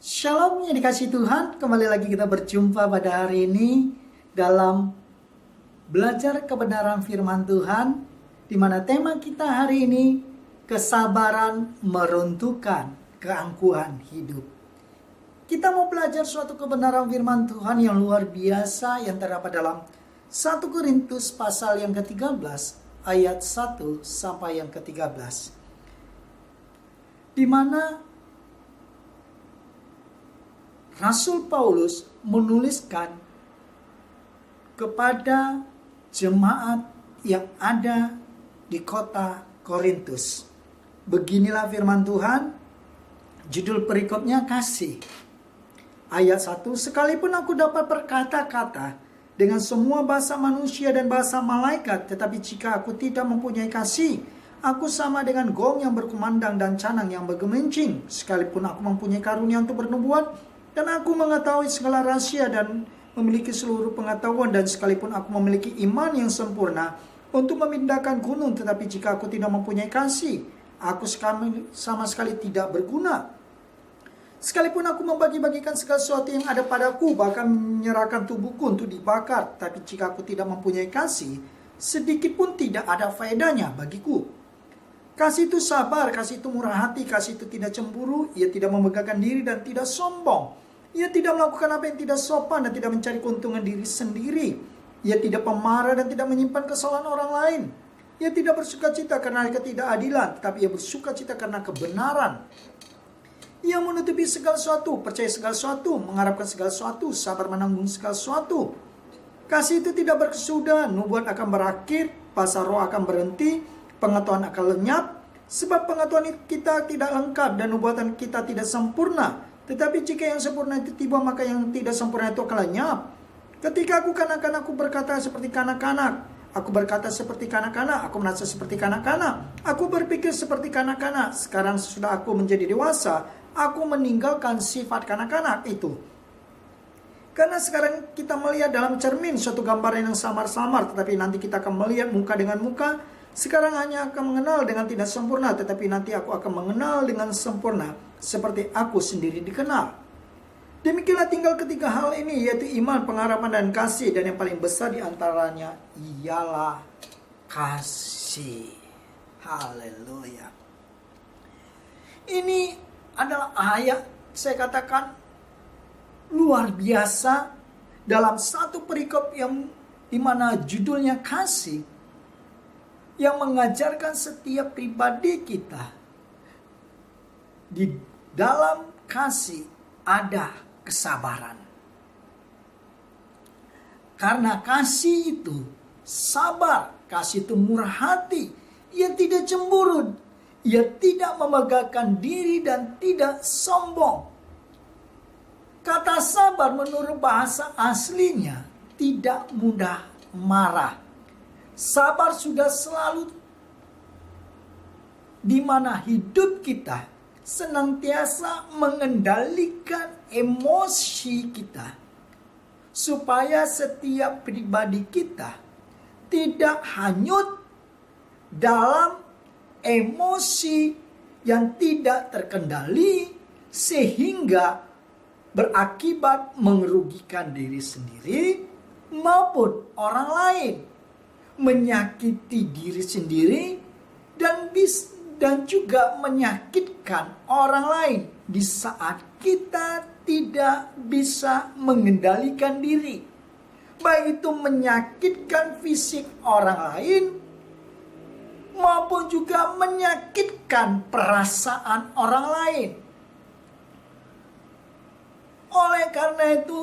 Shalom yang dikasih Tuhan, kembali lagi kita berjumpa pada hari ini dalam belajar kebenaran firman Tuhan, di mana tema kita hari ini kesabaran meruntuhkan keangkuhan hidup. Kita mau belajar suatu kebenaran firman Tuhan yang luar biasa yang terdapat dalam 1 Korintus pasal yang ke-13 ayat 1 sampai yang ke-13. Di mana Rasul Paulus menuliskan kepada jemaat yang ada di kota Korintus. Beginilah firman Tuhan, judul perikopnya kasih. Ayat 1, sekalipun aku dapat berkata-kata dengan semua bahasa manusia dan bahasa malaikat, tetapi jika aku tidak mempunyai kasih, aku sama dengan gong yang berkumandang dan canang yang bergemincing. Sekalipun aku mempunyai karunia untuk bernubuat, dan aku mengetahui segala rahasia dan memiliki seluruh pengetahuan, dan sekalipun aku memiliki iman yang sempurna untuk memindahkan gunung, tetapi jika aku tidak mempunyai kasih, aku sama sekali tidak berguna. Sekalipun aku membagi-bagikan segala sesuatu yang ada padaku, bahkan menyerahkan tubuhku untuk dibakar, tapi jika aku tidak mempunyai kasih, sedikit pun tidak ada faedahnya bagiku. Kasih itu sabar, kasih itu murah hati, kasih itu tidak cemburu, ia tidak memegahkan diri dan tidak sombong. Ia tidak melakukan apa yang tidak sopan dan tidak mencari keuntungan diri sendiri. Ia tidak pemarah dan tidak menyimpan kesalahan orang lain. Ia tidak bersukacita karena ketidakadilan, tetapi ia bersukacita karena kebenaran. Ia menutupi segala sesuatu, percaya segala sesuatu, mengharapkan segala sesuatu, sabar menanggung segala sesuatu. Kasih itu tidak berkesudahan, nubuat akan berakhir, bahasa roh akan berhenti, pengetahuan akan lenyap, sebab pengetahuan kita tidak lengkap dan nubuatan kita tidak sempurna. Tetapi jika yang sempurna itu tiba, maka yang tidak sempurna itu akan lenyap. Ketika aku kanak-kanak, aku berkata seperti kanak-kanak. Aku berkata seperti kanak-kanak, aku merasa seperti kanak-kanak. Aku berpikir seperti kanak-kanak. Sekarang sesudah aku menjadi dewasa, aku meninggalkan sifat kanak-kanak itu. Karena sekarang kita melihat dalam cermin suatu gambaran yang samar-samar, tetapi nanti kita akan melihat muka dengan muka. Sekarang hanya akan mengenal dengan tidak sempurna, tetapi nanti aku akan mengenal dengan sempurna, seperti aku sendiri dikenal. Demikianlah tinggal ketiga hal ini, yaitu iman, pengharapan, dan kasih. Dan yang paling besar di antaranya ialah kasih. Haleluya. Ini adalah ayat, saya katakan, luar biasa dalam satu perikop yang dimana judulnya kasih, yang mengajarkan setiap pribadi kita di dalam kasih ada kesabaran. Karena kasih itu sabar, kasih itu murah hati, ia tidak cemburu, ia tidak memegahkan diri dan tidak sombong. Kata sabar menurut bahasa aslinya tidak mudah marah. Sabar sudah selalu di mana hidup kita senantiasa mengendalikan emosi kita, supaya setiap pribadi kita tidak hanyut dalam emosi yang tidak terkendali sehingga berakibat merugikan diri sendiri maupun orang lain, menyakiti diri sendiri dan juga menyakitkan orang lain di saat kita tidak bisa mengendalikan diri, baik itu menyakitkan fisik orang lain maupun juga menyakitkan perasaan orang lain. Oleh karena itu,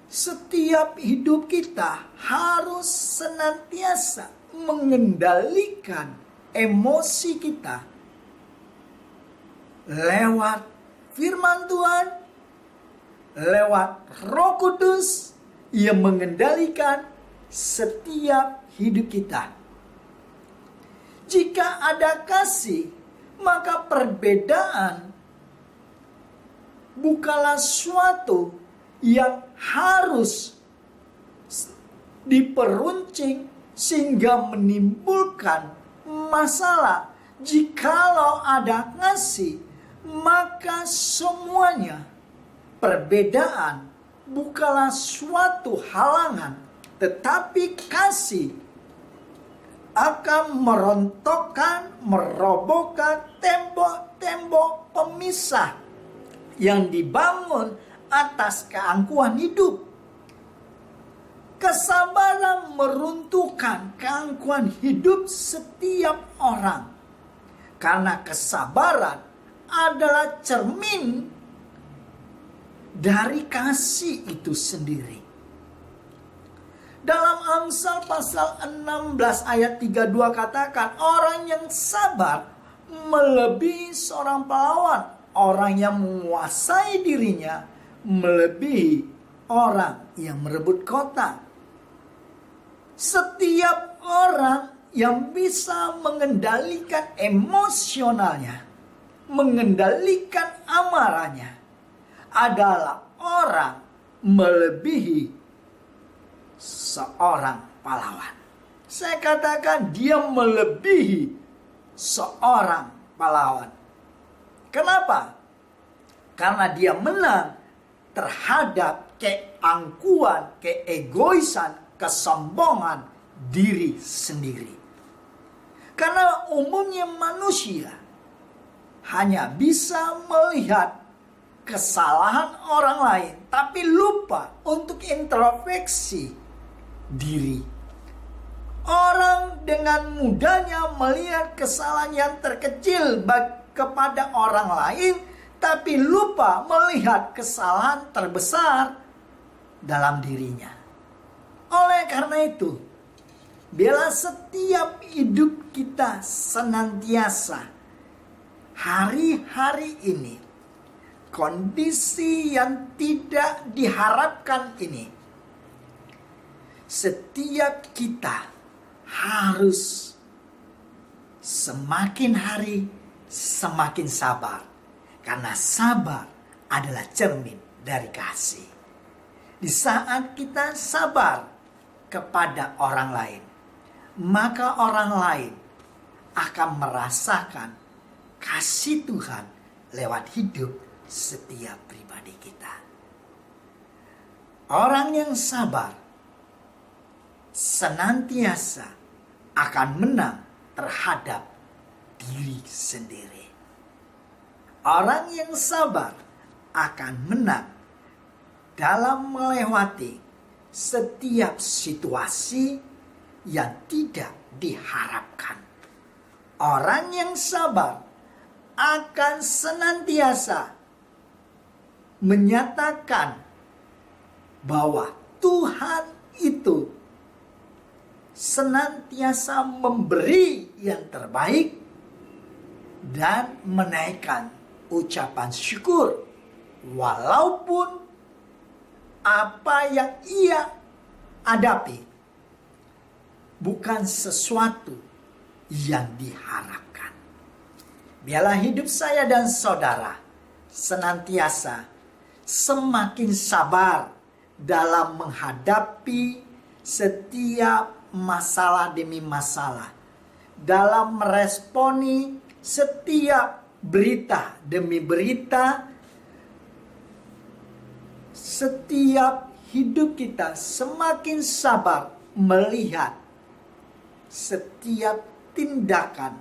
setiap hidup kita harus senantiasa mengendalikan emosi kita lewat firman Tuhan, lewat Roh Kudus yang mengendalikan setiap hidup kita. Jika ada kasih, maka perbedaan bukanlah suatu yang harus diperuncing sehingga menimbulkan masalah. Jikalau ada kasih, maka semuanya perbedaan bukanlah suatu halangan, tetapi kasih akan merobohkan tembok-tembok pemisah yang dibangun atas keangkuhan hidup. Kesabaran meruntuhkan keangkuhan hidup setiap orang, karena kesabaran adalah cermin dari kasih itu sendiri. Dalam Amsal pasal 16 ayat 32 katakan, orang yang sabar melebihi seorang pahlawan. Orang yang menguasai dirinya melebihi orang yang merebut kota. Setiap orang yang bisa mengendalikan emosionalnya, mengendalikan amarahnya, adalah orang melebihi seorang pahlawan. Saya katakan dia melebihi seorang pahlawan. Kenapa? Karena dia menang terhadap keangkuhan, keegoisan, kesombongan diri sendiri. Karena umumnya manusia hanya bisa melihat kesalahan orang lain, tapi lupa untuk introspeksi diri. Orang dengan mudahnya melihat kesalahan yang terkecil kepada orang lain, tapi lupa melihat kesalahan terbesar dalam dirinya. Oleh karena itu, biarlah setiap hidup kita senantiasa hari-hari ini, kondisi yang tidak diharapkan ini, setiap kita harus semakin hari semakin sabar. Karena sabar adalah cermin dari kasih. Di saat kita sabar kepada orang lain, maka orang lain akan merasakan kasih Tuhan lewat hidup setiap pribadi kita. Orang yang sabar senantiasa akan menang terhadap diri sendiri. Orang yang sabar akan menang dalam melewati setiap situasi yang tidak diharapkan. Orang yang sabar akan senantiasa menyatakan bahwa Tuhan itu senantiasa memberi yang terbaik dan menaikkan ucapan syukur walaupun apa yang ia hadapi bukan sesuatu yang diharapkan. Biarlah hidup saya dan saudara senantiasa semakin sabar dalam menghadapi setiap masalah demi masalah, dalam meresponi setiap berita demi berita. Setiap hidup kita semakin sabar melihat setiap tindakan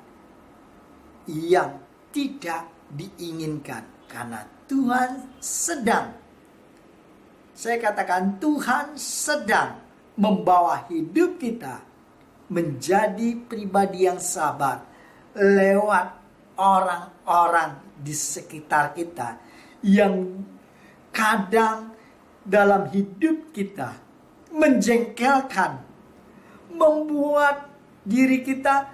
yang tidak diinginkan, karena Tuhan sedang, saya katakan Tuhan sedang membawa hidup kita menjadi pribadi yang sabar lewat orang-orang di sekitar kita yang kadang dalam hidup kita menjengkelkan, membuat diri kita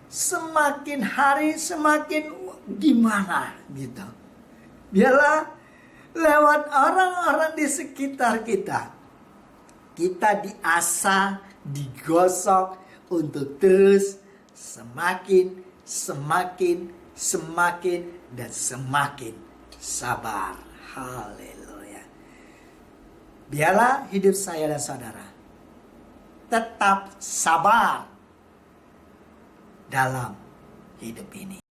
semakin hari semakin gimana gitu. Biarlah lewat orang-orang di sekitar kita, kita diasah, digosok untuk terus semakin dan semakin sabar. Haleluya. Biarlah hidup saya dan saudara tetap sabar dalam hidup ini.